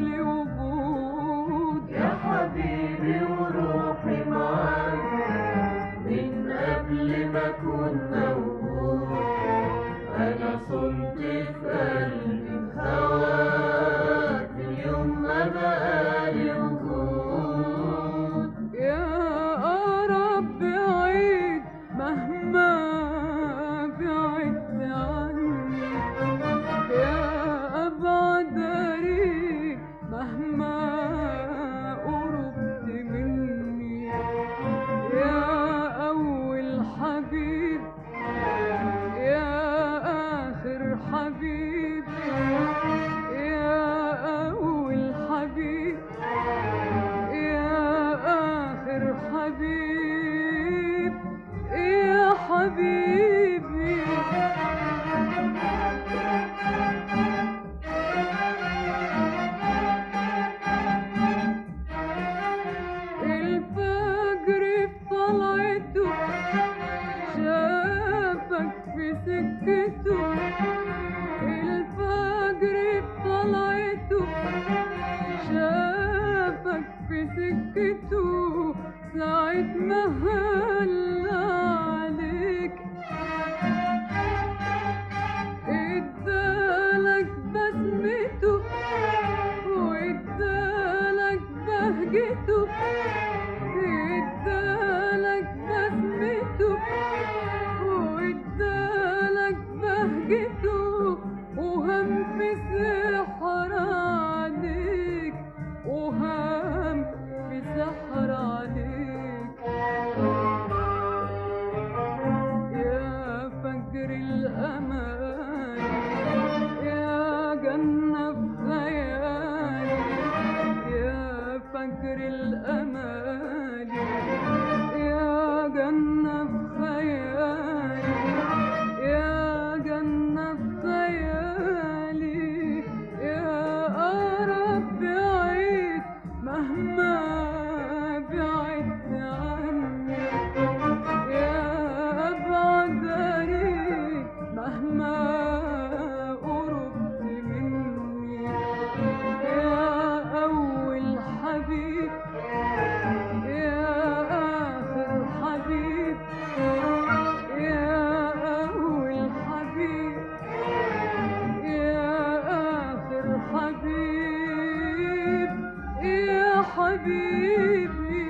مالي وجود يا حبيبي وروحي معاك من قبل ما كنا موجود. أنا صنت في قلبي هواك من يوم ما بقالي وجود. يا أقرب بعيد مهما بعدت عني، يا أبعد قريب مهما قربت مني، يا أول حبيب يا آخر حبيب، يا أول حبيب يا آخر حبيب يا حبيبي. الفجر في طلعته شافك في سكته، الفجر في طلعته شافك في سكته، ساعة ما هل عليك ادالك بسمته وادالك بهجته، ادالك بسمته وادالك بهجته، وهم في سحر عليك وهم في سحر عليك. يا فجر الأمان يا جنة في خيالي، يا فجر الأمان يا جنة في خيالي، يا جنة في خيالي، يا أقرب بعيد مهما بعدت عني، يا أبعد قريب مهما قربت مني، يا أول حبيب يا آخر حبيب، يا أول حبيب يا آخر حبيب يا حبيبي.